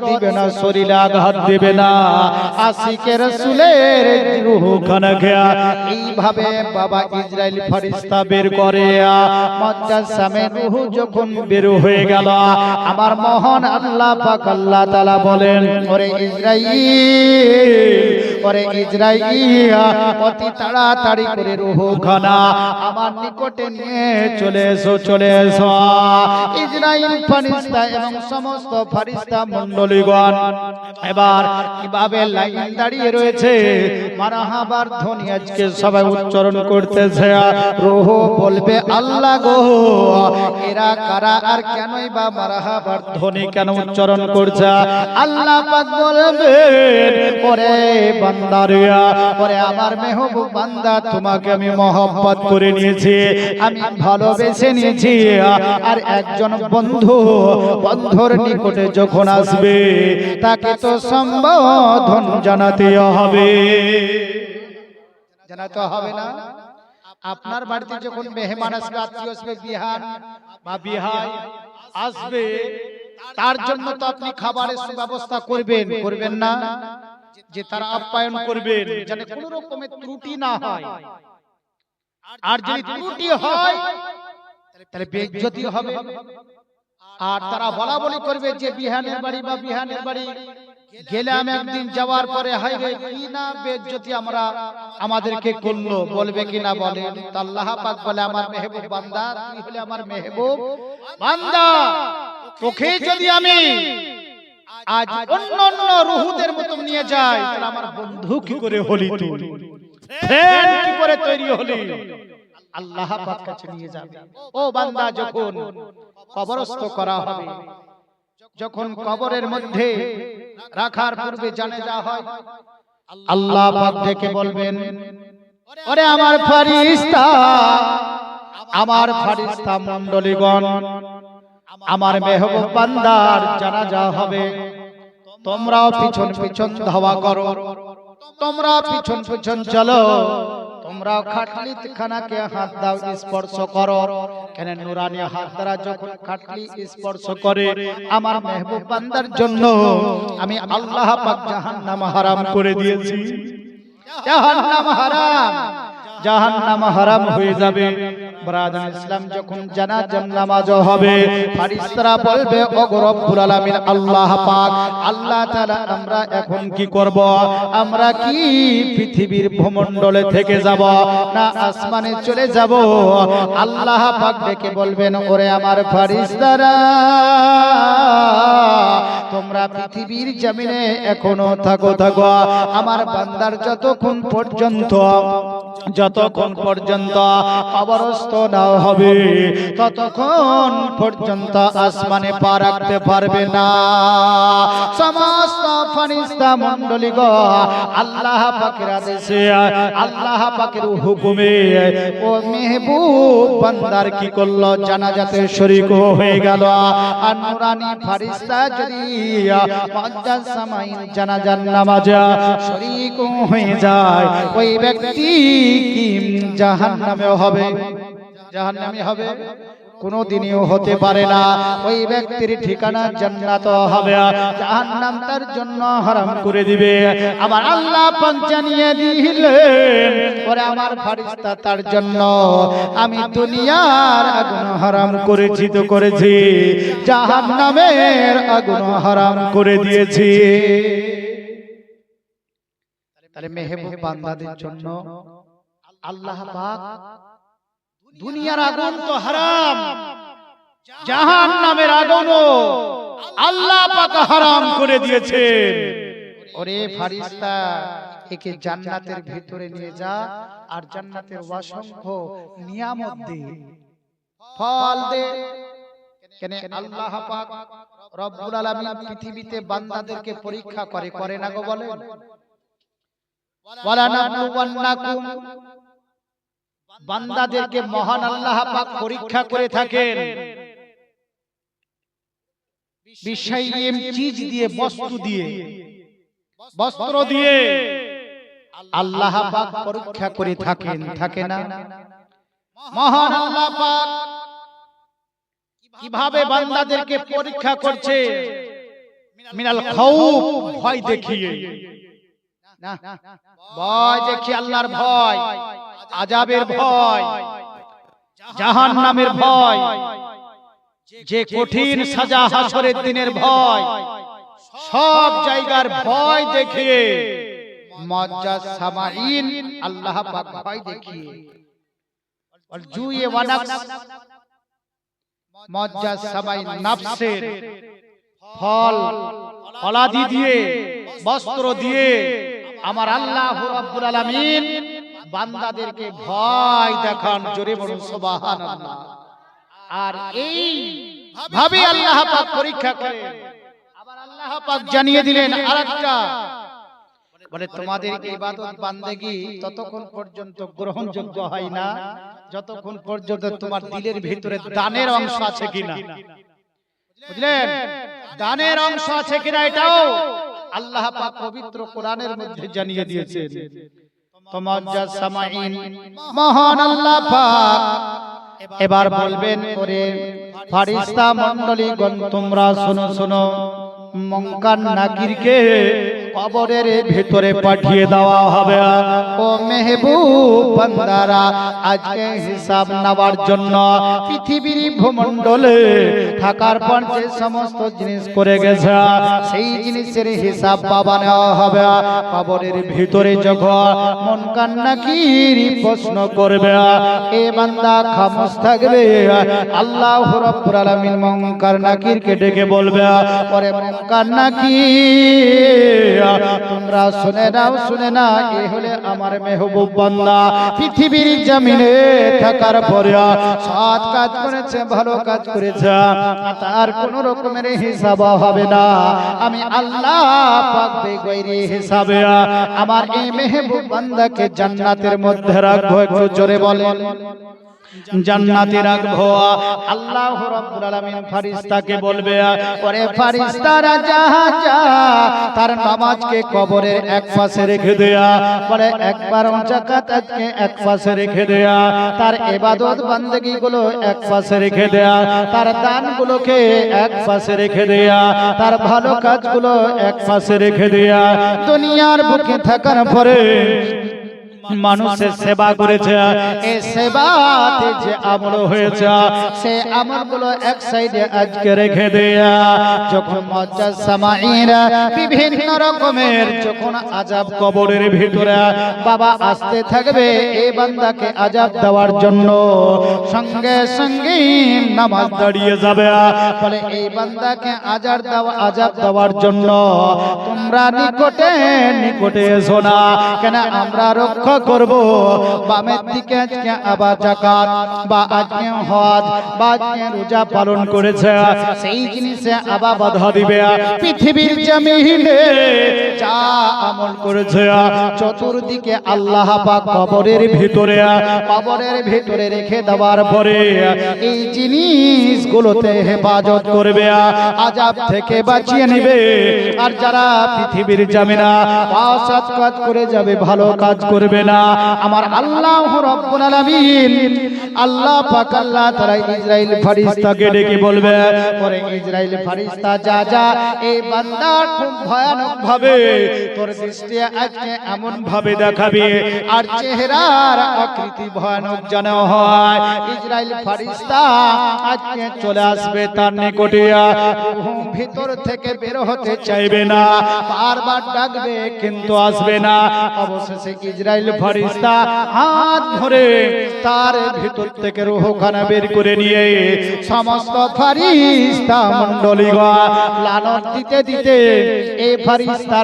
দিবে না, শরীরে আঘাত দেবে না, আশিকে রাসূলের রূহখানা খেয়া এইভাবে বাবা ইসরাইল ফেরেশতা বের করে মুজাসসামে রূহ যখন বের হয়ে গেল, আমার মহান আল্লাহ পাক আল্লাহ তাআলা বলেন, ওরে ইসরাইল অতি তাড়াতাড়ি করে রূহখানা আমার নিকটে নিয়ে চলে এসো। ইসরাইল ফেরেশতা এবং সমস্ত ফেরেশতা মণ্ডলীগণ এবার কিভাবে লাইন দাঁড়িয়ে রয়েছে, মারহাবার ধ্বনি আজকে সবাই উচ্চারণ করতেছে। রূহ বলবে আল্লাহ গো, এরা কারা আর কেনই বা মারহাবার ধ্বনি কেন উচ্চারণ করছে? আল্লাহ পাক বলবেন, ওরে বান্দারিয়া, ওরে আমার মেহবুব বান্দা, তোমাকে আমি মহব্বত করে নিয়েছি, আমি ভালোবেসে নিয়েছি। আর একজন বন্ধুর নিকটে যখন আসবে তাকে তো সম্বোধন জানাতে হবে না? আপনার বাড়িতে যখন মেহমান আসবে, আত্মীয় আসবে, বিহান বা বিহাই আসবে, তার জন্য তো আপনি খাবারের ব্যবস্থা করবেন না? যে তার আপ্যায়ন করবেন, যেন কোনো রকমের ত্রুটি না হয়। আর যদি ত্রুটি হয় তাহলে বেইজ্জতি হবে। আর তারা বলা বলি করবে যে বিহানের বাড়ি বা বিহানের বাড়ি গেলাম একদিন, যাওয়ার পরে হাইরে কি না বেইজ্জতি আমাদেরকে করলো, বলবে কি না বলেন? আল্লাহ পাক বলে, আমার মেহবুব বান্দা, তুই হলে আমার মেহবুব বান্দা, তোকে যদি আমি আজ অন্য রূহদের মতো নিয়ে যাই, তাহলে আমার বন্ধু কি করে হলি, তুই ফ্রেন্ড কি করে তৈরি হলি? আল্লাহ পাক কাছে নিয়ে যাবে। ও বান্দা, যখন কবরস্থ করা হবে, যখন কবরের মধ্যে রাখার পূর্বে জানাজা হয়, আল্লাহ পাক ডেকে বলবেন, ওরে আমার ফেরেশতা মণ্ডলীগণ, আমার মেহবুব বান্দার জানাজা হবে, তোমরাও পিছন পিছন ধাওয়া করো, তোমরা পিছন পিছন চলো, তোমরা খাটলি খানাকে হাত দাও, স্পর্শ করো। কেন? নুরানি হাত দ্বারা যখন খাটলি স্পর্শ করে আমার মেহবুব বান্দার জন্য আমি আল্লাহ পাক জাহান্নাম হারাম করে দিয়েছি। জাহান্নাম হারাম হয়ে যাবে। ব্রাদার ইসলাম, যখন জানাজার নামাজ হবে, ফেরেশতারা বলবে, ও রব্বুল আলামিন আল্লাহ পাক, আল্লাহ তাআলা, আমরা এখন কি করব? আমরা কি পৃথিবীর ভূমণ্ডলে থেকে যাব না আসমানে চলে যাব? আল্লাহ পাক ডেকে বলবেন, ওরে আমার ফেরেশতারা, তোমরা পৃথিবীর জমিনে এখনো থাকো, আমার বান্দার যতক্ষণ পর্যন্ত কবরস্থ না হবে, ততক্ষণ পর্যন্ত আসমানে পা রাখতে পারবে না। সমস্ত ফেরেশতা মণ্ডলীগণ আল্লাহ পাকের আদেশে, আল্লাহ পাকের হুকুমে ও মেহবুব বান্দার কি করলো? জানাজাতে শরীক হয়ে গেল। আর নুরানি ফেরেশতা যদি মুজাসসামাইন জানাজার নামাজে শরীক হয়ে যায়, ওই ব্যক্তি কি জাহান্নামে হবে? জাহান্নামী হবে? কোনদিনও হতে পারে না। ওই ব্যক্তির ঠিকানা জান্নাত হবে, জাহান্নাম তার জন্য হারাম করে দিবে। আমার আল্লাহ পাক জানিয়ে দিলেন, ওরে আমার ফেরেশতা, তার জন্য আমি দুনিয়ার আগুন হারাম করেছি, জাহান্নামের আগুন হারাম করে দিয়েছি। তাহলে মেহবুব বান্দাদের জন্য আল্লাহ পাক দুনিয়ার আগুন তো হারাম, জাহান্নামের আগুনও আল্লাহ পাক হারাম করে দিয়েছেন। ওরে ফেরেশতা, একে জান্নাতের ভিতরে নিয়ে যা, আর জান্নাতের অসংখ্য নিয়ামত দে, ফল দে। কেন? আল্লাহ পাক রব্বুল আলামিন পৃথিবীতে বান্দাদেরকে পরীক্ষা করে না গো? বলেন, ওয়ালা নাবলুওয়ান্নাকুম, বান্দাদেরকে মহান আল্লাহ পাক পরীক্ষা করে থাকেন বিশাইয়িম, চিজ দিয়ে, বস্ত্র দিয়ে আল্লাহ পাক পরীক্ষা করে থাকেন, থাকে না? মহান আল্লাহ পাক কিভাবে বান্দাদেরকে পরীক্ষা করছে? মিনাল খাউফ ভয় দেখিয়ে না, ভয় দেখিয়ে আল্লাহর ভয়, আযাবের ভয়, জাহান্নামের ভয়, যে কঠিন সাজা হাসরের দিনের ভয়, সব জায়গার ভয় দেখিয়ে মুআজ্জাজ সামাঈন আল্লাহ পাক ভয় দেখিয়ে ওয়াল জুয়ে ওয়া নাফস মুআজ্জাজ সামাঈন নফসের ফল ফলাদি দিয়ে বস্ত্র দিয়ে আমার আল্লাহ রাব্বুল আলামিন বান্দাদেরকে ভয় দেখান। জোরে বলুন সুবহানাল্লাহ। আর এই ভাবে আল্লাহ পাক পরীক্ষা করে আবার আল্লাহ পাক জানিয়ে দিলেন আরেকটা, বলে তোমাদের ইবাদত বান্দেগী ততক্ষণ পর্যন্ত গ্রহণযোগ্য হয় না যতক্ষণ পর্যন্ত তোমার দিলের ভিতরে দানের অংশ আছে কিনা। বুঝলেন, দানের অংশ আছে কিনা এটাও আল্লাহ পাক পবিত্র কোরআনের মধ্যে জানিয়ে দিয়েছেন। মুআজ্জাজ সামাঈন মহান আল্লাহ পাক এবার বলবেন, ওরে ফেরেশতা মণ্ডলীগণ তোমরা শোনো শোনো, মুনকার নাকিরকে কবরের ভিতরে পাঠিয়ে দেওয়া হবে। ও মেহবুব বান্দারা, আজকে হিসাব নেওয়ার জন্য পৃথিবীর ভূমণ্ডলে থাকার পর যে সমস্ত জিনিস করে গেছে সেই জিনিসের হিসাব পাবা নেওয়া হবে। কবরের ভিতরে যখন মুনকার নাকির প্রশ্ন করবে, এ বান্দা খামোশ থাকবে। আল্লাহ রাব্বুল আলামিন মুনকার নাকিরকে ডেকে বলবে, ওরে মুনকার নাকির তোমরা শুনে নাও, শুনে না, এ হলে আমার মেহবুব বান্দা পৃথিবীর জমিনে থাকার পরে সৎ কাজ করেছে, ভালো কাজ করেছে, তার কোন রকমের হিসাব হবে না। আমি আল্লাহ পাক বেগৈরি হিসাবে আমার এই মেহবুব বান্দাকে জান্নাতের মধ্যে রাখবো। একটু জোরে বলেন, জান্নাতে রাখবো। আল্লাহ রাব্বুল আলামিন ফেরেশতাকে বলবে, ওরে ফেরেশতারা যা যা তার নামাজকে কবরের এক পাশে রেখে দেয়া, বলে একবার জাকাত আজকে এক পাশে রেখে দেয়া, তার ইবাদত বান্দেগী গুলো এক পাশে রেখে দেয়া, তার দানগুলোকে এক পাশে রেখে দেয়া, তার ভালো কাজগুলো এক পাশে রেখে দেয়া। দুনিয়ার বুকে থাকার পরে মানুষের সেবা করেছে, এই সেবাতে যে আমল হয়েছে সে আমলগুলো এক সাইডে আজকে রেখে দেয়া। যখন মুআজ্জাজ সামাঈরা বিভিন্ন রকমের যখন আযাব কবরের ভিতরে বাবা আসতে থাকবে এই বান্দাকে আযাব দেওয়ার জন্য, সঙ্গে সঙ্গে নামাজ দাঁড়িয়ে যাবে, বলে এই বান্দাকে আযাব দেওয়ার জন্য তোমরা নিকটে নিকটে এসো না, কেন আমরা রক্ষা করব। বামের দিকে আজকে আবার যাকাত বা আজকে হজ বা আজকে রোজা পালন করেছে সেই জিনিসে আবার বাধা দিবে। পৃথিবীর জমিনে যা আমল করেছে চতুর্দিকে আল্লাহ পাক কবরের ভিতরে রেখে দেওয়ার পরে এই জিনিসগুলোতে হেফাজত করবে, আযাব থেকে বাঁচিয়ে নেবে। আর যারা পৃথিবীর জমিনে অসৎ কাজ করে যাবে, ভালো কাজ করবে না, আমার আল্লাহ রাব্বুল আলামিন আল্লাহ পাক আল্লাহ তাআলা ইসরাইল ফেরেশতাকে ডেকে বলবে, ওরে ইসরাইল ফেরেশতা যা যা এই বান্দা খুব ভয়ানক ভাবে তোর দৃষ্টি আজকে এমন ভাবে দেখাবে আর চেহারার আকৃতি ভয়ানক যেন হয়। ইসরাইল ফেরেশতা আজকে চলে আসবে তার নিকটে, ভিতর থেকে বের হতে চাইবে না, বারবার ডাকবে কিন্তু আসবে না। অবশেষে ইসরাইল ফেরেশতা হাত ধরে তার ভিতর থেকে রূহখানা বের করে নিয়ে সমস্ত ফেরেশতা মণ্ডলীগণ লানত দিতে দিতে এই ফেরেশতারা